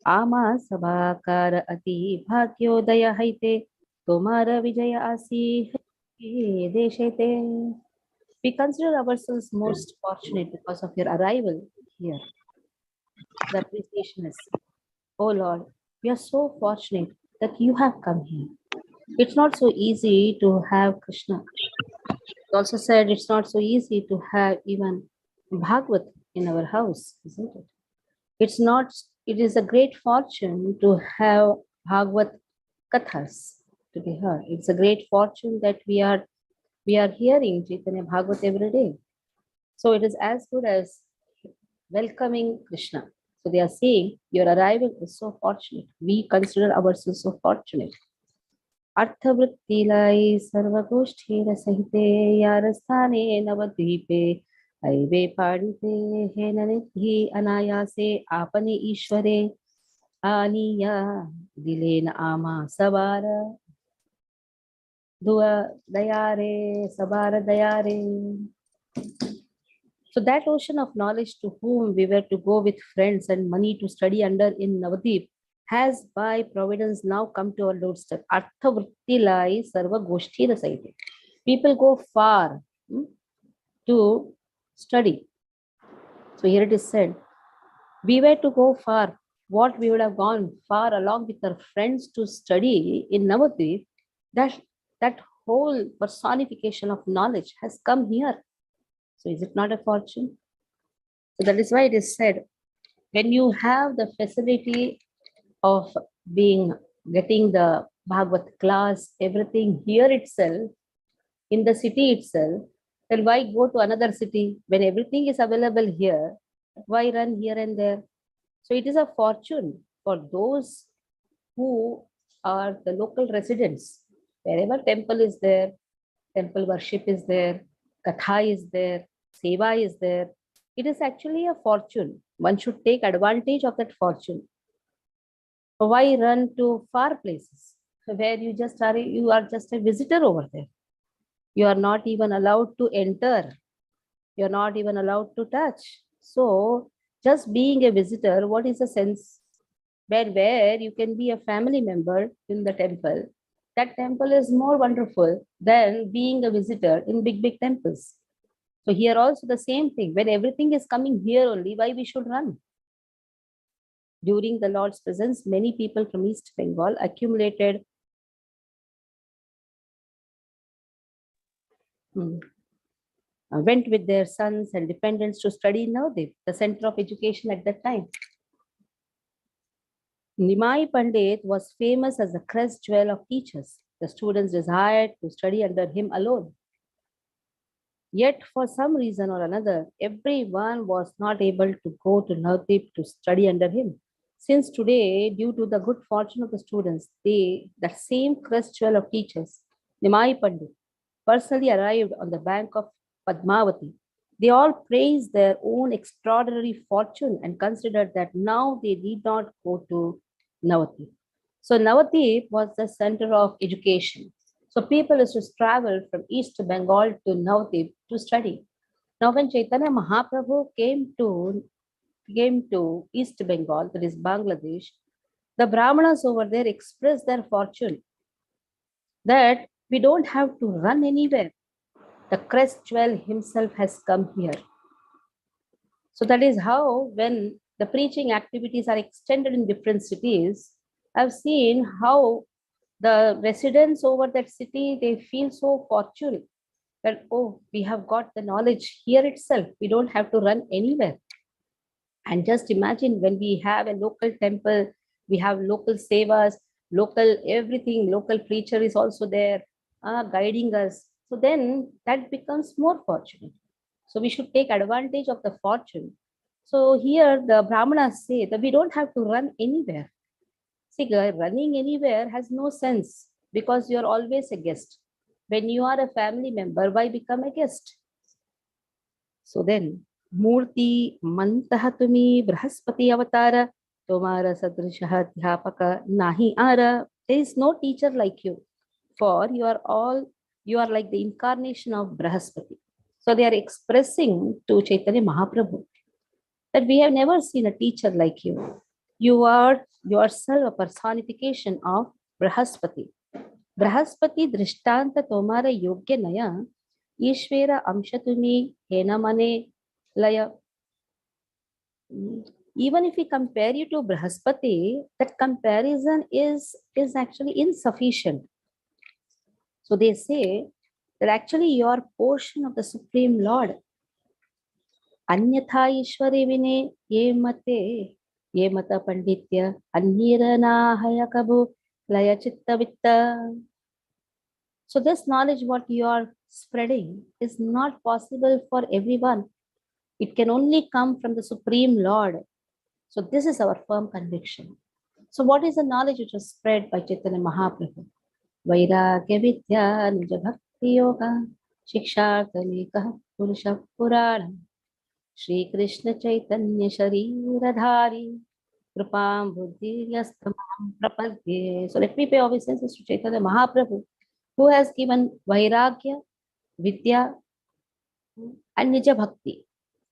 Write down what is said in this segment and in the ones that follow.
Ama sabakar ati bhagyodaya haite tomara vijaya asi deshete. We consider ourselves most fortunate because of your arrival here. The appreciation is, oh Lord, we are so fortunate that you have come here. It's not so easy to have Krishna. It also said it's not so easy to have even Bhagavad in our house, isn't it? It's not, it is a great fortune to have Bhagavad Kathas to be heard. It's a great fortune that we are hearing Chaitanya Bhagavat every day. So it is as good as welcoming Krishna. So they are saying your arrival is so fortunate. We consider ourselves so fortunate. अर्थवृत्तिलाई सर्वगोष्ठीर सहिते यारस्थाने नवद्वीपे हैवे पाडिते हे निधि अनायासे आपने ईश्वरे आनीया दिलेन आमा सवार दुआ दयारे सवार Diyar-e. So that ocean of knowledge to whom we were to go with friends and money to study under in Navadvip has by providence now come to our doorstep. Artha vritti lai sarva goshti rasaite. People go far to study. So here it is said, we were to go far. What we would have gone far along with our friends to study in Navadvip, that whole personification of knowledge has come here. So is it not a fortune? So that is why it is said, when you have the facility of getting the Bhagavad class, everything here itself, in the city itself, then why go to another city when everything is available here? Why run here and there? So it is a fortune for those who are the local residents. Wherever temple is there, temple worship is there, katha is there, seva is there. It is actually a fortune. One should take advantage of that fortune. Why run to far places where you are just a visitor over there? You are not even allowed to enter. You are not even allowed to touch. So just being a visitor, what is the sense? Where you can be a family member in the temple, that temple is more wonderful than being a visitor in big temples. So here also the same thing. When everything is coming here only, why we should run? During the Lord's presence, many people from East Bengal accumulated went with their sons and dependents to study in Navadvip, the center of education at that time. Nimai Pandit was famous as the crest jewel of teachers. The students desired to study under him alone. Yet, for some reason or another, everyone was not able to go to Navadvip to study under him. Since today, due to the good fortune of the students, that same crest jewel of teachers, Nimai Pandit, personally arrived on the bank of Padmavati. They all praised their own extraordinary fortune and considered that now they need not go to Navadvip. So Navadvip was the center of education. So people used to travel from East Bengal to Navadvip to study. Now when Chaitanya Mahaprabhu came to East Bengal, that is Bangladesh, the Brahmanas over there expressed their fortune that we don't have to run anywhere. The crest jewel himself has come here. So that is how when the preaching activities are extended in different cities, I've seen how the residents over that city, they feel so fortunate that, oh, we have got the knowledge here itself. We don't have to run anywhere. And just imagine when we have a local temple, we have local sevas, local everything, local preacher is also there guiding us. So then that becomes more fortunate. So we should take advantage of the fortune. So here the Brahmanas say that we don't have to run anywhere. See, running anywhere has no sense because you are always a guest. When you are a family member, why become a guest? So then, Murti Mantaha tumi Brahaspati Avatara, Tomara Sadrishaha Dhyapaka Nahi Ara. There is no teacher like you, for you are like the incarnation of Brahaspati. So they are expressing to Chaitanya Mahaprabhu that we have never seen a teacher like you. You are yourself a personification of Brahaspati. Brahaspati drishtanta tomara yogya naya, Ishvera amshatumi hena mane laya. Even if we compare you to Brahaspati, that comparison is actually insufficient. So they say that actually you are portion of the Supreme Lord. Anyatha Ishwari vine ye mate, ye mata panditya, annira haya kabu laya chitta vitta. So this knowledge what you are spreading is not possible for everyone. It can only come from the Supreme Lord. So this is our firm conviction. So what is the knowledge which was spread by Chaitanya Mahaprabhu? Vairagya Vidya Nija Bhakti Yoga Shiksharthamika Purusha Purana Shri Krishna Chaitanya Shariradhari Kripam Buddhi Yastamam Prapadye. So let me pay obeisances to Chaitanya Mahaprabhu, who has given Vairagya, Vidya, and Nija Bhakti.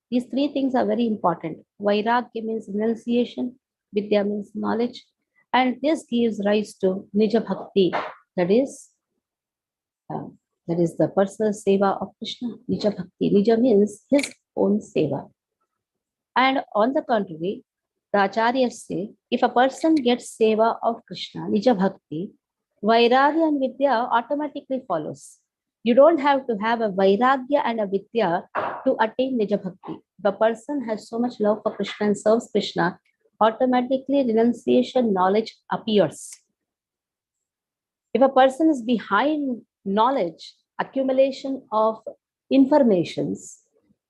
These three things are very important. Vairagya means renunciation, Vidya means knowledge, and this gives rise to Nija Bhakti, that is, uh, that is the personal seva of Krishna. Nija Bhakti. Nija means his own seva. And on the contrary, the acharyas say, if a person gets seva of Krishna, Nija Bhakti, Vairagya and Vidya automatically follows. You don't have to have a Vairagya and a Vidya to attain Nija Bhakti. If a person has so much love for Krishna and serves Krishna, automatically renunciation knowledge appears. If a person is behind knowledge, accumulation of informations,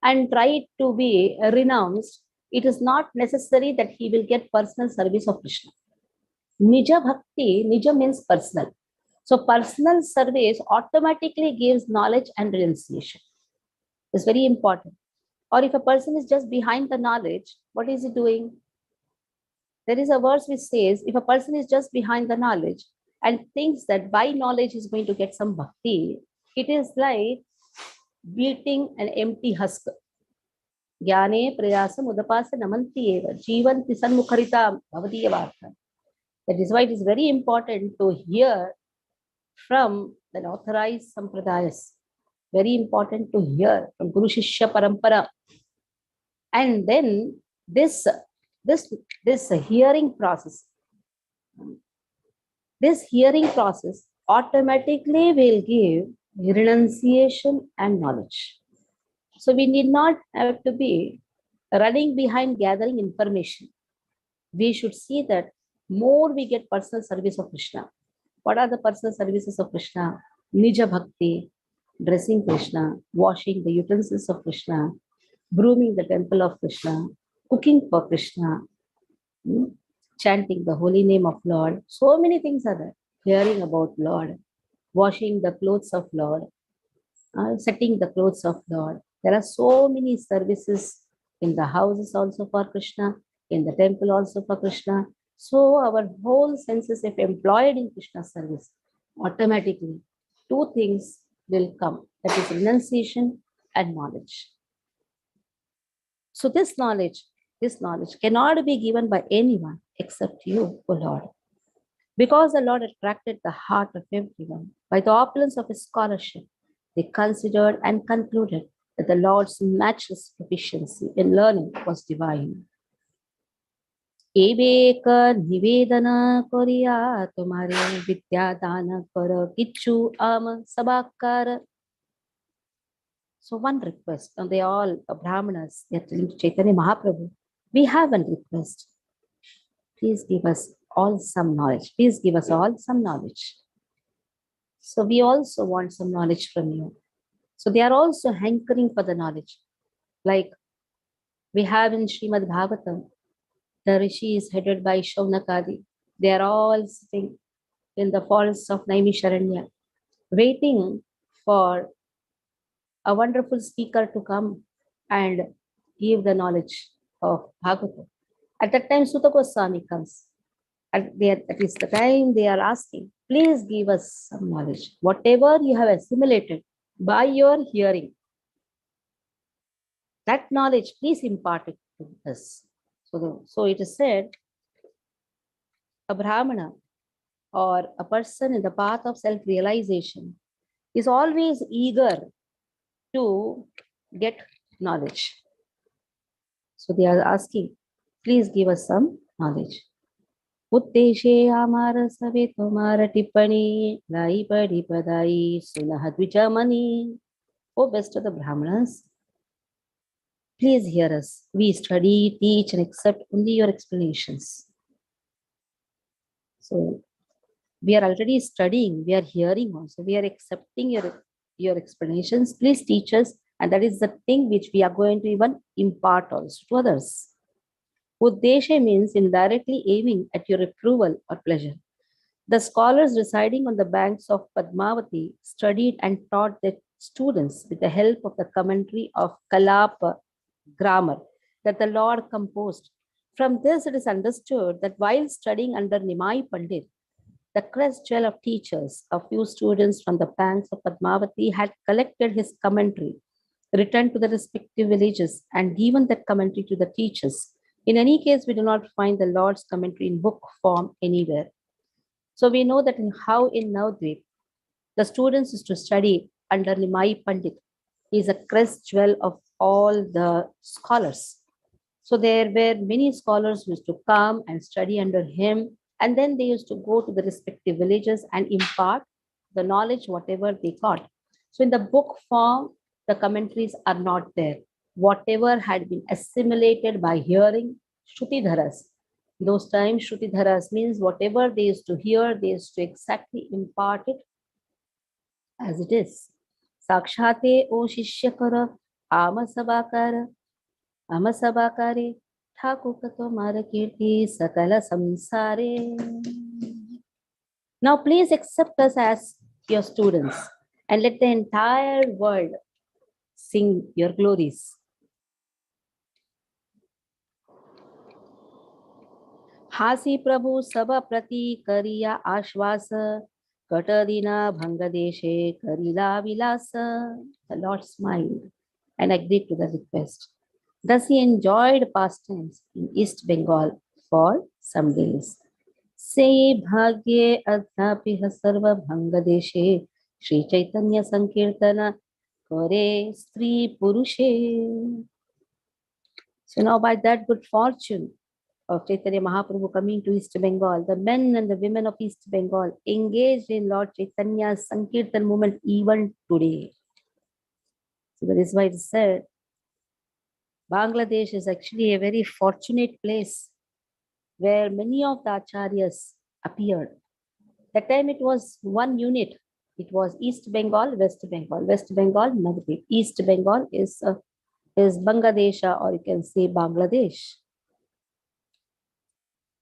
and try to be renounced, it is not necessary that he will get personal service of Krishna. Nija Bhakti, Nija means personal. So personal service automatically gives knowledge and renunciation. It's very important. Or if a person is just behind the knowledge, what is he doing? There is a verse which says, if a person is just behind the knowledge and thinks that by knowledge he's going to get some bhakti, it is like beating an empty husk. Jnane prayasam udapasa namanti eva jivanti sanmukharita bhavadiyavartha. That is why it is very important to hear from the authorized sampradayas. Very important to hear from Guru Shishya Parampara. And then this hearing process, automatically will give renunciation and knowledge. So we need not have to be running behind gathering information. We should see that more we get personal service of Krishna. What are the personal services of Krishna? Nija Bhakti, dressing Krishna, washing the utensils of Krishna, grooming the temple of Krishna, cooking for Krishna, chanting the holy name of Lord. So many things are there. Hearing about Lord, washing the clothes of Lord, setting the clothes of Lord. There are so many services in the houses also for Krishna, in the temple also for Krishna. So our whole senses, if employed in Krishna's service, automatically two things will come. That is renunciation and knowledge. So this knowledge cannot be given by anyone except you, O Lord. Because the Lord attracted the heart of everyone by the opulence of his scholarship, they considered and concluded that the Lord's matchless proficiency in learning was divine. Ebek nivedana koriya tumhare vidya dana kar kichu am sabakar. So one request, and they all Brahmanas, they are telling to Chaitanya Mahaprabhu, we have one request. Please give us all some knowledge. Please give us all some knowledge. So we also want some knowledge from you. So they are also hankering for the knowledge. Like we have in Srimad Bhagavatam, the rishi is headed by Shaunakadi. They are all sitting in the forests of Naimisharanya, waiting for a wonderful speaker to come and give the knowledge of Bhagavatam. At that time, Sutta Goswami comes. That is the time they are asking, please give us some knowledge. Whatever you have assimilated by your hearing, that knowledge, please impart it to us. So it is said A Brahmana or a person in the path of self-realization is always eager to get knowledge. So they are asking, please give us some knowledge. उद्देशे आमार सवे तुम्हार टिप्पणी लाई पड़ी पदाई सुनह द्विजमणि. O best of the Brahmanas, please hear us. We study, teach, and accept only your explanations. So we are already studying, we are hearing also, we are accepting your explanations. Please teach us, and that is the thing which we are going to even impart also to others. Uddesha means indirectly aiming at your approval or pleasure. The scholars residing on the banks of Padmavati studied and taught their students with the help of the commentary of Kalapa grammar that the Lord composed. From this, it is understood that while studying under Nimai Pandit, the crest jewel of teachers, a few students from the banks of Padmavati had collected his commentary, returned to the respective villages, and given that commentary to the teachers. In any case, we do not find the Lord's commentary in book form anywhere. So we know that in Navadvip, the students used to study under Nimai Pandit. He is a crest jewel of all the scholars. So there were many scholars who used to come and study under him, and then they used to go to the respective villages and impart the knowledge, whatever they got. So in the book form, the commentaries are not there. Whatever had been assimilated by hearing Shrutidharas. Those times, Shrutidharas means whatever they used to hear, they used to exactly impart it as it is. Sakshate o Shishyakara Amasabakara Amasabakare Thakukato Marakirti Sakala Samsare. Now please accept us as your students and let the entire world sing your glories. हासी प्रभु सब प्रति करिया आश्वास कटदिना भंग देशे करिला विलास. The Lord smiled and agreed to the request. Thus he enjoyed pastimes in East Bengal for some days. से भाग्ये अध्यापिह सर्व भंग देशे श्री चैतन्य संकीर्तन करे स्त्री पुरुषे. So now by that good fortune of Chaitanya Mahaprabhu coming to East Bengal, the men and the women of East Bengal engaged in Lord Chaitanya's Sankirtan movement even today. So that is why it is said, Bangladesh is actually a very fortunate place where many of the acharyas appeared. That time it was one unit. It was East Bengal, West Bengal. West Bengal, Navadvip. East Bengal is Bangladesha, or you can say Bangladesh.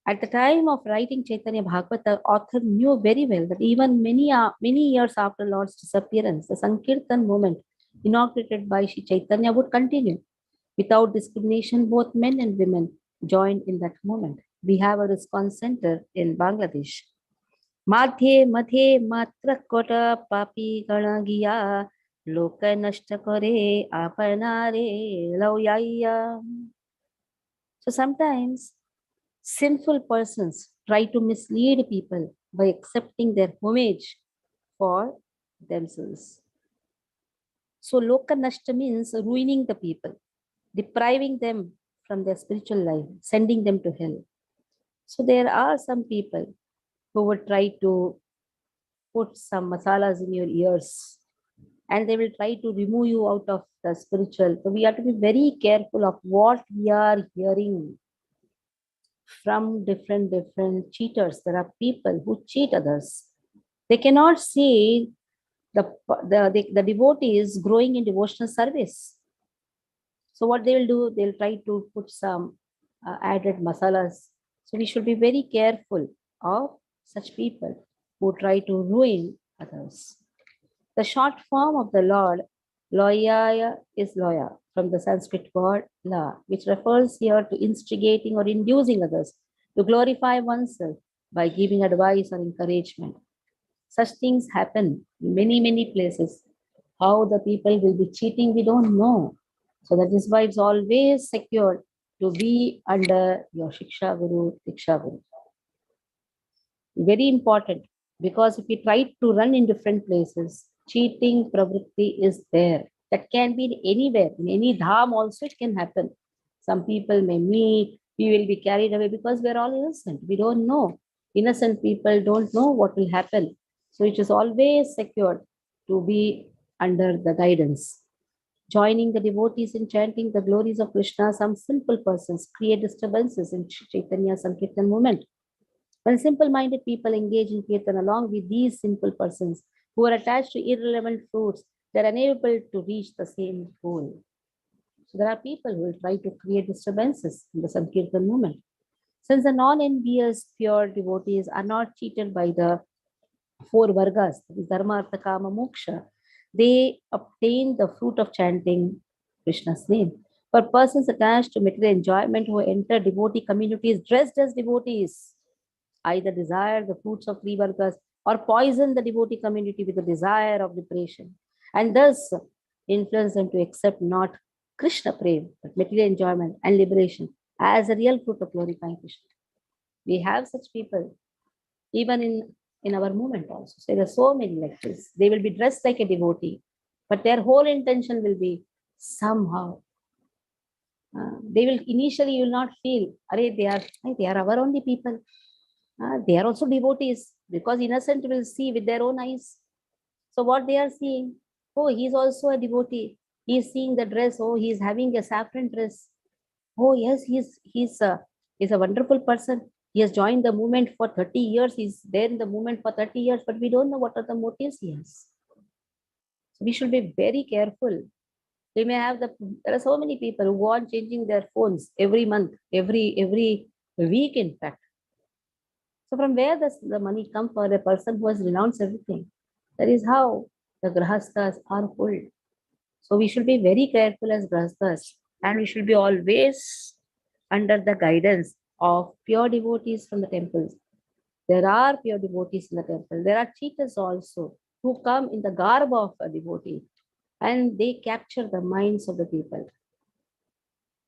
At the time of writing Caitanya Bhagavata, the author knew very well that even many years after Lord's disappearance, the Sankirtan movement inaugurated by Sri Chaitanya would continue. Without discrimination, both men and women joined in that movement. We have a response center in Bangladesh. Madhye madhye matra kota papi ganagiya loka nashta kore apanare lauyaya. So sometimes sinful persons try to mislead people by accepting their homage for themselves. So loka nashta means ruining the people, depriving them from their spiritual life, sending them to hell. So there are some people who would try to put some masalas in your ears and they will try to remove you out of the spiritual. So we have to be very careful of what we are hearing from different cheaters. There are people who cheat others. They cannot see the devotees growing in devotional service. So what they will do, they'll try to put some added masalas. So we should be very careful of such people who try to ruin others. The short form of the Lord, Loyaya, is Loya, from the Sanskrit word la, which refers here to instigating or inducing others to glorify oneself by giving advice or encouragement. Such things happen in many places. How the people will be cheating, we don't know. So that is why it's always secure to be under your Shiksha Guru, Diksha Guru. Very important, because if we try to run in different places, cheating pravritti is there. That can be anywhere, in any dham also it can happen. Some people may meet, we will be carried away because we're all innocent. We don't know. Innocent people don't know what will happen. So it is always secured to be under the guidance. Joining the devotees in chanting the glories of Krishna, some simple persons create disturbances in Chaitanya Sankirtan movement. When simple-minded people engage in kirtan along with these simple persons who are attached to irrelevant fruits, they are unable to reach the same goal. So there are people who will try to create disturbances in the Sankirtan movement. Since the non-envious pure devotees are not cheated by the four vargas, that is dharma, artha, kama, moksha, they obtain the fruit of chanting Krishna's name. For persons attached to material enjoyment who enter devotee communities dressed as devotees, either desire the fruits of three vargas or poison the devotee community with the desire of depression, and thus influence them to accept not Krishna prem, but material enjoyment and liberation as a real fruit of glorifying Krishna. We have such people even in our movement also. So there are so many lectures. They will be dressed like a devotee, but their whole intention will be somehow. They will initially you will not feel, they are our only people. They are also devotees because innocent will see with their own eyes. So what they are seeing, oh, he's also a devotee. He's seeing the dress. Oh, he's having a saffron dress. Oh, yes, he's a wonderful person. He has joined the movement for 30 years. He's there in the movement for 30 years, but we don't know what are the motives he has. So we should be very careful. They may have there are so many people who go on changing their phones every month, every week, in fact. So from where does the money come for a person who has renounced everything? That is how the grahasthas are pulled. So we should be very careful as grahasthas, and we should be always under the guidance of pure devotees from the temples. There are pure devotees in the temple. There are cheaters also who come in the garb of a devotee and they capture the minds of the people.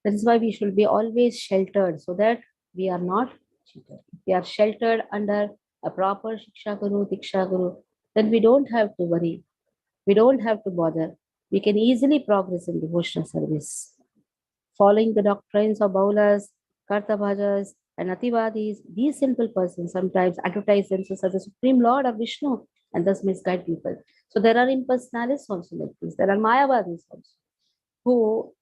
That is why we should be always sheltered so that we are not cheated. If we are sheltered under a proper Shiksha Guru, Diksha Guru, then we don't have to worry. We don't have to bother. We can easily progress in devotional service. Following the doctrines of Baulas, Kartabhajas, and Ativadis, these simple persons sometimes advertise themselves as the Supreme Lord of Vishnu and thus misguide people. So there are impersonalists also like this. There are Mayavadis also who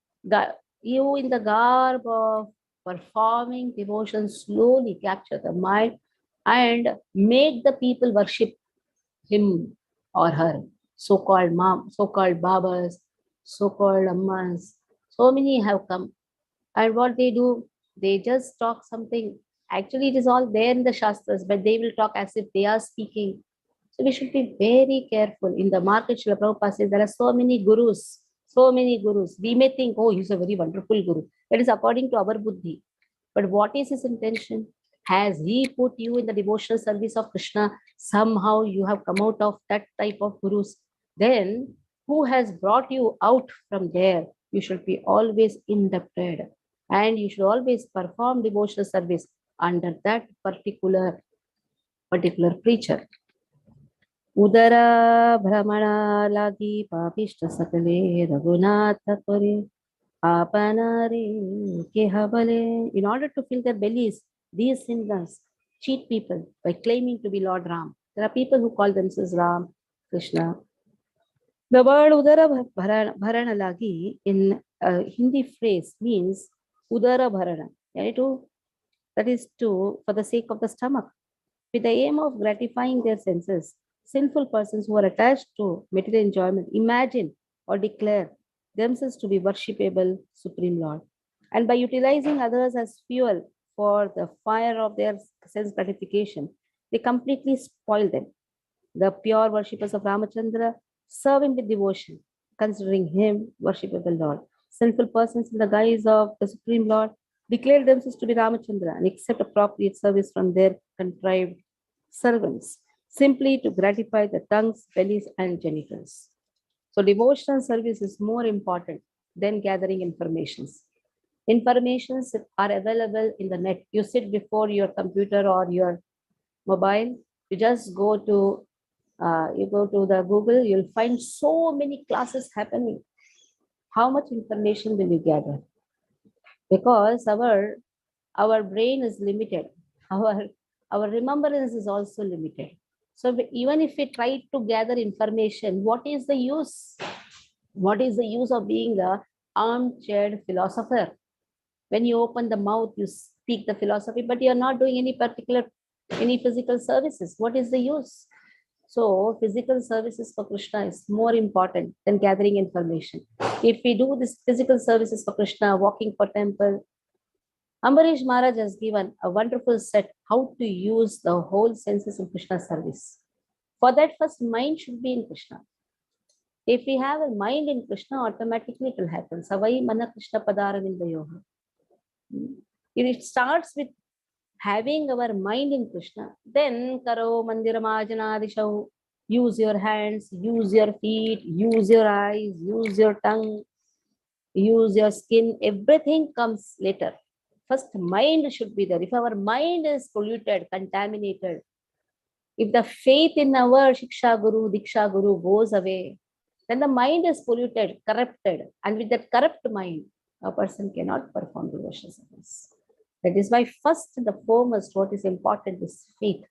you in the garb of performing devotion slowly capture the mind and make the people worship him or her. So-called mom, so-called babas, so-called ammas. So many have come. And what they do, they just talk something. Actually, it is all there in the Shastras, but they will talk as if they are speaking. So we should be very careful. In the market, Srila Prabhupada says there are so many gurus, so many gurus. We may think, oh, he's a very wonderful guru. That is according to our buddhi. But what is his intention? Has he put you in the devotional service of Krishna? Somehow you have come out of that type of gurus. Then who has brought you out from there? You should be always indebted and you should always perform devotional service under that particular preacher. Udara Brahmana Lagi Papishta Sakale Raghunatha Pare Apanare Kehabale. In order to fill their bellies, these sinners cheat people by claiming to be Lord Ram. There are people who call themselves Ram, Krishna. The word Udara Bharana Lagi in a Hindi phrase means Udara Bharana. That is for the sake of the stomach. With the aim of gratifying their senses, sinful persons who are attached to material enjoyment imagine or declare themselves to be worshipable Supreme Lord. And by utilizing others as fuel for the fire of their sense gratification, they completely spoil them. The pure worshippers of Ramachandra serve him with devotion, considering him worshipable Lord. Sinful persons in the guise of the Supreme Lord declare themselves to be Ramachandra and accept appropriate service from their contrived servants, simply to gratify the tongues, bellies, and genitals. So devotional service is more important than gathering informations. Informations are available in the net. You sit before your computer or your mobile. You just go to the Google, you'll find so many classes happening. How much information will you gather? Because our brain is limited. Our remembrance is also limited. So even if we try to gather information, what is the use? What is the use of being a armchair philosopher? When you open the mouth, you speak the philosophy, but you're not doing any physical services. What is the use? So physical services for Krishna is more important than gathering information. If we do this physical services for Krishna, walking for temple, Ambarish Maharaj has given a wonderful set how to use the whole senses in Krishna service. For that, first mind should be in Krishna. If we have a mind in Krishna, automatically it will happen. Savai mana Krishna padaravinda yoga. It starts with having our mind in Krishna. Then karo mandiramajana. Use your hands, use your feet, use your eyes, use your tongue, use your skin. Everything comes later. First, mind should be there. If our mind is polluted, contaminated, if the faith in our Shiksha Guru, Diksha Guru goes away, then the mind is polluted, corrupted. And with that corrupt mind, a person cannot perform devotional service. That is why first and the foremost, what is important is faith.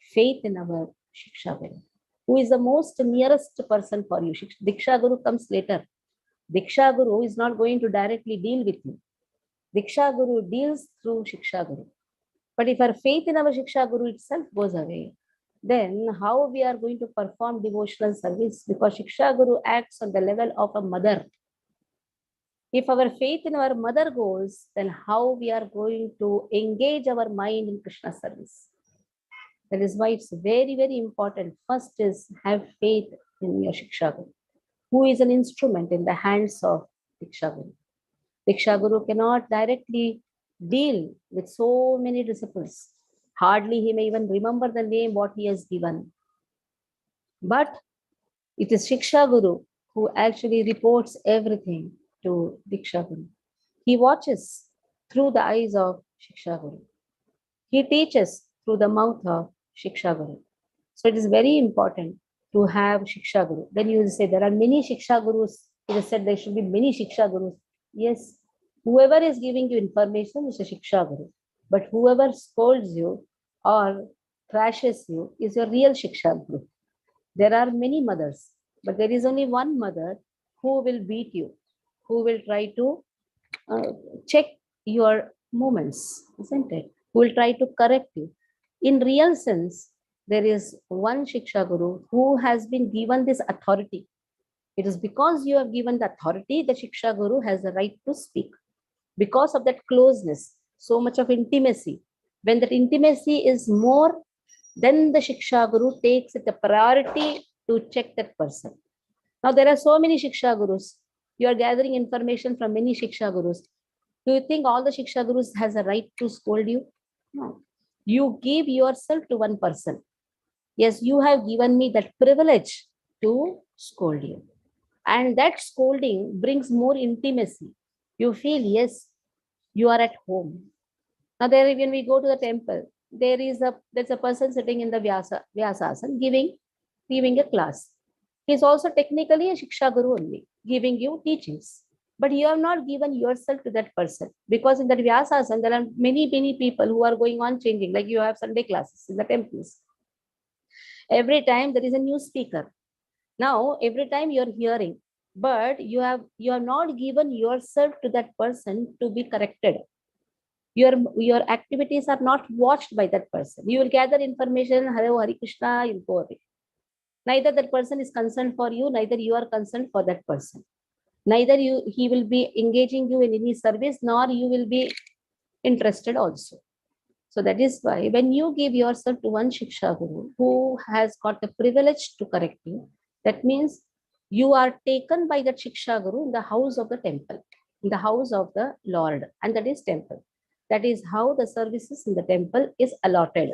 Faith in our Shiksha Guru. Who is the most nearest person for you? Diksha Guru comes later. Diksha Guru is not going to directly deal with you. Diksha Guru deals through Shiksha Guru. But if our faith in our Shiksha Guru itself goes away, then how we are going to perform devotional service? Because Shiksha Guru acts on the level of a mother. If our faith in our mother goes, then how we are going to engage our mind in Krishna service? That is why it's very, very important. First is have faith in your Shiksha Guru, who is an instrument in the hands of Diksha Guru. Diksha Guru cannot directly deal with so many disciples. Hardly he may even remember the name what he has given. But it is Shiksha Guru who actually reports everything to Diksha Guru. He watches through the eyes of Shiksha Guru. He teaches through the mouth of Shiksha Guru. So it is very important to have Shiksha Guru. Then you will say there are many Shiksha Gurus. It is said there should be many Shiksha Gurus. Yes, whoever is giving you information is a Shiksha Guru. But whoever scolds you or thrashes you is your real Shiksha Guru. There are many mothers, but there is only one mother who will beat you, who will try to check your movements, isn't it? Who will try to correct you. In real sense, there is one Shiksha Guru who has been given this authority. It is because you have given the authority that Shiksha Guru has the right to speak. Because of that closeness, so much of intimacy. When that intimacy is more, then the Shiksha Guru takes it a priority to check that person. Now, there are so many Shiksha Gurus. You are gathering information from many Shiksha Gurus. Do you think all the Shiksha Gurus has a right to scold you? No. You give yourself to one person. Yes, you have given me that privilege to scold you. And that scolding brings more intimacy. You feel, yes, you are at home. Now, there, when we go to the temple, there's a person sitting in the Vyasasana giving a class. He is also technically a Shiksha Guru only, giving you teachings. But you have not given yourself to that person. Because in that Vyasasana, there are many, many people who are going on changing. Like you have Sunday classes in the temples. Every time there is a new speaker. Now, every time you're hearing, but you have not given yourself to that person to be corrected. Your activities are not watched by that person. You will gather information, hello, Hare Krishna, you'll go away. Neither that person is concerned for you, neither you are concerned for that person. Neither he will be engaging you in any service, nor you will be interested also. So that is why when you give yourself to one Shiksha Guru who has got the privilege to correct you, that means you are taken by that Shiksha Guru in the house of the temple, in the house of the Lord, and that is temple. That is how the services in the temple is allotted.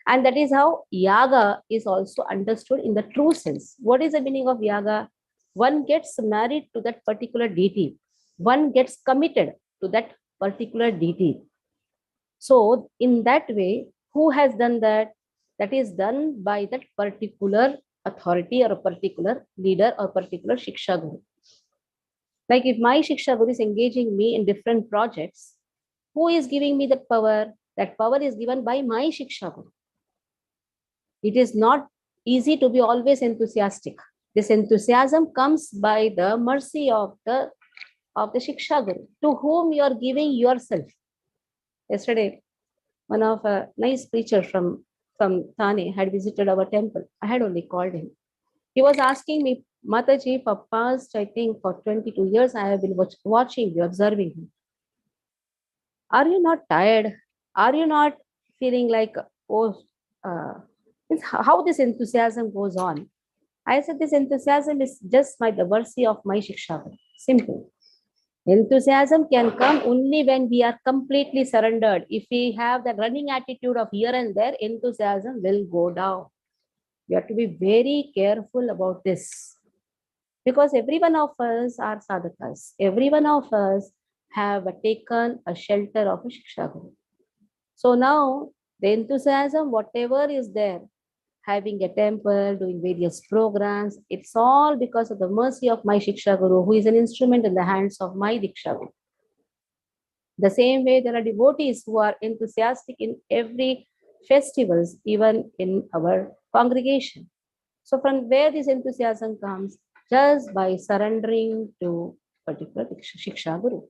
And that is how yaga is also understood in the true sense. What is the meaning of yaga? One gets married to that particular deity. One gets committed to that particular deity. So in that way, Who has done that? That is done by that particular authority or a particular leader or particular Shiksha Guru. Like if my Shiksha Guru is engaging me in different projects, who is giving me that power? That power is given by my Shiksha Guru. It is not easy to be always enthusiastic. This enthusiasm comes by the mercy of the Shiksha Guru, to whom you are giving yourself. Yesterday, one of a nice preacher from Thane had visited our temple. I had only called him. He was asking me, Mataji, for past, I think, for 22 years, I have been watching you, observing him. Are you not tired? Are you not feeling like, oh, how this enthusiasm goes on? I said, this enthusiasm is just by the mercy of my Shiksha. Simple. Enthusiasm can come only when we are completely surrendered. If we have the running attitude of here and there, enthusiasm will go down. We have to be very careful about this. Because every one of us are sadhakas. Every one of us have taken a shelter of a Shiksha Guru. So now the enthusiasm, whatever is there, having a temple, doing various programs, it's all because of the mercy of my Shiksha Guru, who is an instrument in the hands of my Diksha Guru. The same way, there are devotees who are enthusiastic in every festivals, even in our congregation. So from where this enthusiasm comes? Just by surrendering to particular Shiksha Guru.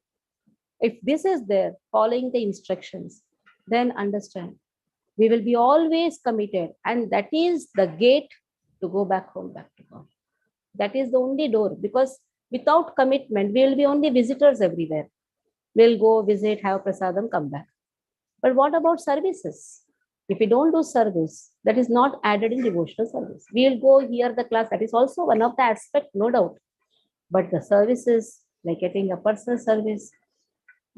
If this is there, following the instructions, then understand, we will be always committed, and that is the gate to go back home, back to God. That is the only door, because without commitment, we will be only visitors everywhere. We'll go visit, have prasadam, come back. But what about services? If we don't do service, that is not added in devotional service. We'll go hear the class. That is also one of the aspects, no doubt. But the services, like getting a personal service,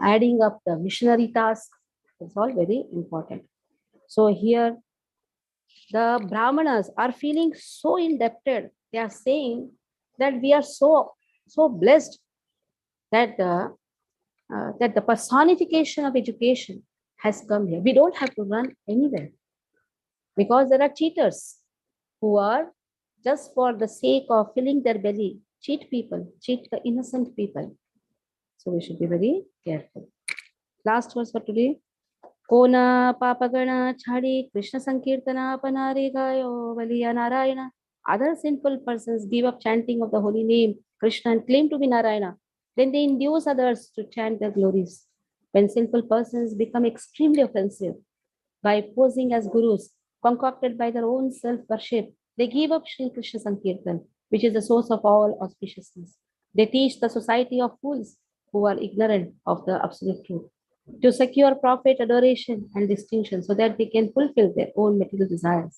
adding up the missionary task, it's all very important. So here, the Brahmanas are feeling so indebted. They are saying that we are so blessed that that the personification of education has come here. We don't have to run anywhere, because there are cheaters who are just for the sake of filling their belly, cheat people, cheat the innocent people. So we should be very careful. Last verse for today. Kona papagana chhadi Krishna sankirtana panare gayo valiya Narayana. Other sinful persons give up chanting of the holy name Krishna and claim to be Narayana. Then they induce others to chant their glories. When sinful persons become extremely offensive by posing as gurus, concocted by their own self-worship, they give up Sri Krishna Sankirtan, which is the source of all auspiciousness. They teach the society of fools who are ignorant of the absolute truth to secure profit, adoration, and distinction so that they can fulfill their own material desires.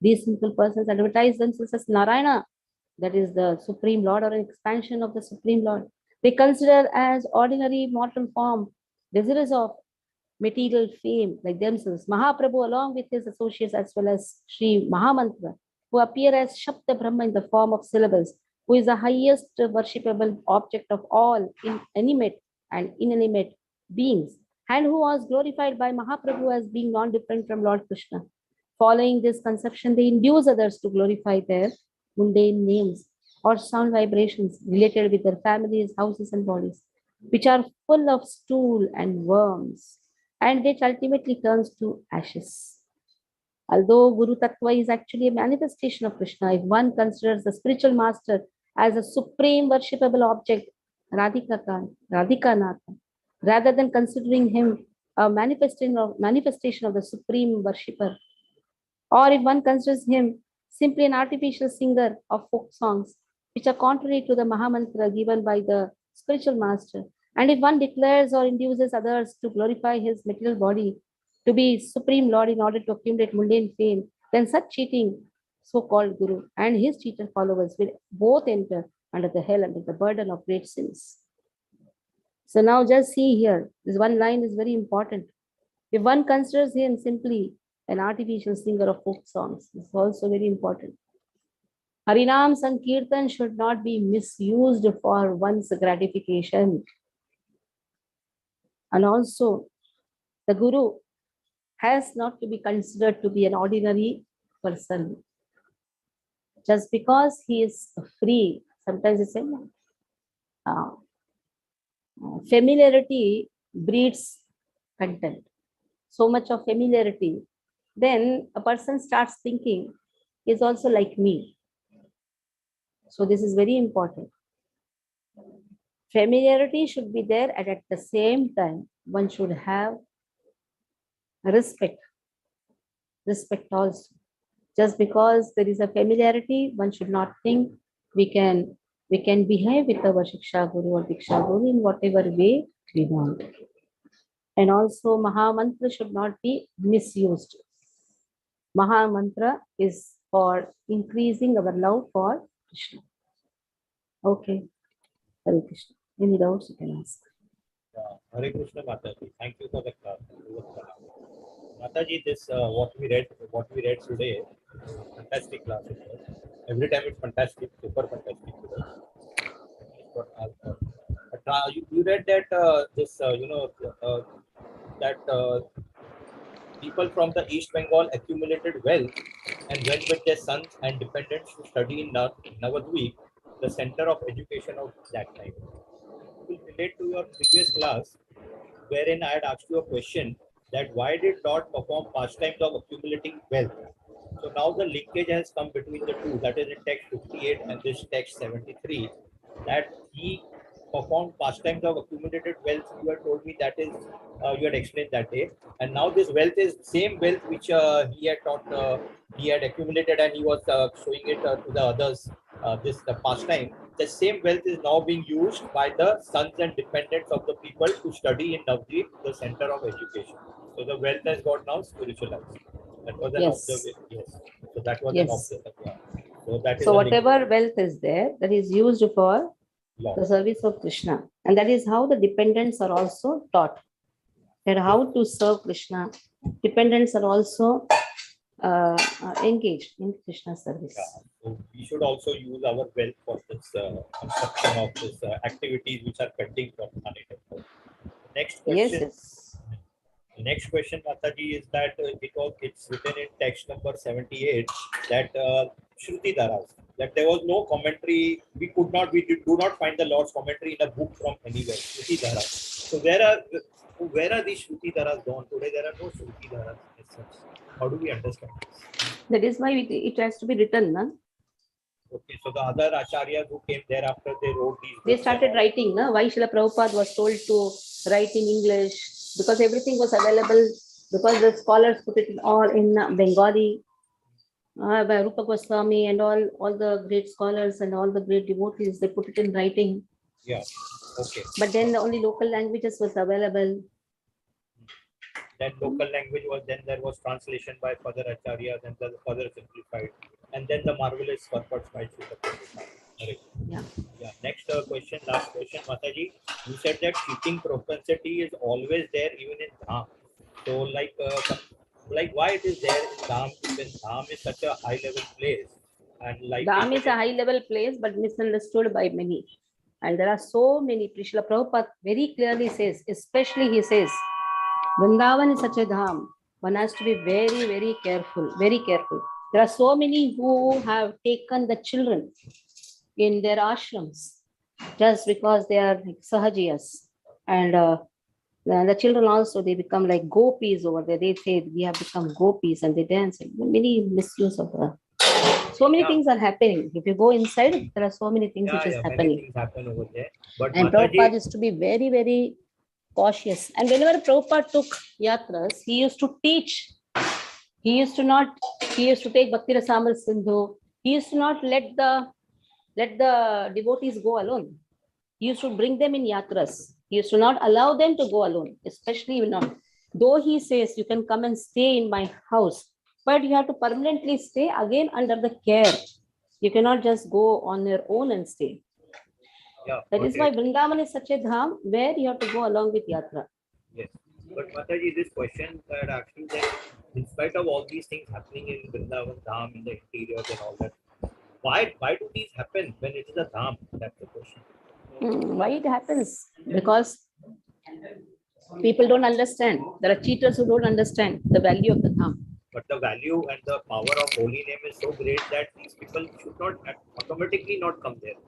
These simple persons advertise themselves as Narayana, that is the Supreme Lord or an expansion of the Supreme Lord. They consider as ordinary mortal form, desirous of material fame like themselves. Mahaprabhu, along with his associates as well as Sri Mahamantra, who appear as Shabda Brahma in the form of syllables, who is the highest worshipable object of all animate and inanimate beings, and who was glorified by Mahaprabhu as being non-different from Lord Krishna. Following this conception, they induce others to glorify their mundane names or sound vibrations related with their families, houses, and bodies, which are full of stool and worms, and which ultimately turns to ashes. Although Guru Tattva is actually a manifestation of Krishna, if one considers the spiritual master as a supreme worshipable object, Radhikanath, rather than considering him a manifestation of the supreme worshipper, or if one considers him simply an artificial singer of folk songs, which are contrary to the Mahamantra given by the spiritual master, and if one declares or induces others to glorify his material body to be supreme lord in order to accumulate mundane fame, then such cheating so-called guru and his cheater followers will both enter under the hell under the burden of great sins. So now just see here, this one line is very important. If one considers him simply an artificial singer of folk songs, this is also very important. Harinam Sankirtan should not be misused for one's gratification. And also, the Guru has not to be considered to be an ordinary person. Just because he is free, sometimes it's uh, familiarity breeds contempt. So much of familiarity, then a person starts thinking, is also like me. So this is very important. Familiarity should be there, and at the same time, one should have respect. Respect also. Just because there is a familiarity, one should not think we can behave with our Shiksha Guru or Diksha Guru in whatever way we want. And also Maha Mantra should not be misused. Maha Mantra is for increasing our love for Krishna. Okay. Hare Krishna. Any doubts you can ask. Hare Krishna Mataji. Thank you for the class. Mataji, this what we read today, fantastic class it was. Every time it's fantastic, super fantastic today. But you read that that people from the East Bengal accumulated wealth and went with their sons and dependents to study in Navadvip, the center of education of that time. It will relate to your previous class, wherein I had asked you a question that why did Lord perform pastimes of accumulating wealth? So now the linkage has come between the two, that is in text 58 and this text 73, that he performed pastimes of accumulated wealth. You had told me that is, you had explained that day. And now this wealth is same wealth which he had taught, he had accumulated and he was showing it to the others, the pastime. The same wealth is now being used by the sons and dependents of the people to study in Navdeep, the center of education. So the wealth has got now spiritualized. That was an Yes. observation. Yes. So that was an Yes. observation. Yeah. So that is So a link. whatever wealth is there, that is used for Law. the service of Krishna. And that is how the dependents are also taught. That how to serve Krishna. Dependents are also engaged in Krishna service. Yeah. So we should also use our wealth for this construction of this activities which are pending from Thane Temple. Next Yes, question. yes. The next question, Mataji, is that it's written in text number 78 that Shruti Dharas, that there was no commentary. We do not find the Lord's commentary in a book from anywhere. Shruti Dharas. So where are these Shruti Dharas gone today? There are no Shruti Dharas as such. How do we understand this? That is why it has to be written. No? Okay, so the other acharyas who came thereafter, they wrote these books. They started writing. No? Why Srila Prabhupada was told to write in English? Because everything was available. Because the scholars put it all in Bengali. By Rupa Goswami and all the great scholars and all the great devotees, they put it in writing. Yeah. Okay. But then only local languages was available. Then local language was, then there was translation by further acharyas and the further simplified, and then the marvelous purports by Srila Prabhupada. Yeah. Yeah. Next question, last question, Mataji. You said that cheating propensity is always there even in Dham. So like why it is there in Dham, when Dham is such a high level place, and like Dham is a high level place but misunderstood by many. And there are so many. Srila Prabhupada very clearly says, especially he says, Vrindavan is such a dham. One has to be very, very careful, very careful. There are so many who have taken the children in their ashrams just because they are like sahajiyas. And the children also, they become like gopis over there. They say we have become gopis and they dance. Many misuse of the. So many things are happening. If you go inside, there are so many things which is happening. Many things happen over there. But And Mataji, Prabhupada is to be very, very cautious. And whenever Prabhupada took yatras, he used to teach. He used to take Bhakti Rasamrita Sindhu. He used to not let the devotees go alone. He used to bring them in yatras. He used to not allow them to go alone, especially not. Though he says you can come and stay in my house, but you have to permanently stay again under the care. You cannot just go on your own and stay. yeah, That is why Vrindavan is such a dham where you have to go along with yatra. Yes. But Mataji, this question that actually that in spite of all these things happening in Vrindavan Dham, in the interiors and all that, why do these happen when it is a Dham? That's the question. Why it happens? Because People don't understand. There are cheaters who don't understand the value of the Dham. But the value and the power of holy name is so great that these people should not automatically not come there.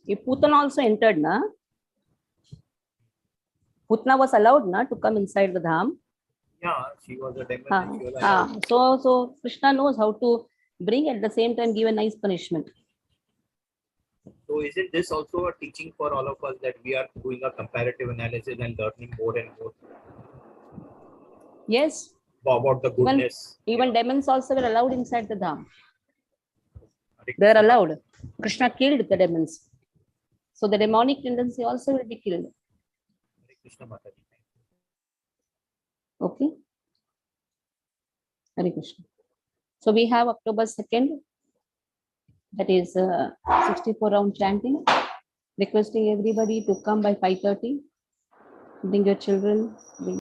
If Putan also entered, na? Putna was allowed na to come inside the Dham. Yeah, she was a demon and she was allowed. So Krishna knows how to bring at the same time give a nice punishment. So isn't this also a teaching for all of us that we are doing a comparative analysis and learning more and more? Yes. About the goodness. Even demons also were allowed inside the Dham. They are allowed. Krishna killed the demons. So the demonic tendency also will be killed. Okay. Hare Krishna. So we have October 2nd, that is 64 round chanting, requesting everybody to come by 5:30, bring your children, bring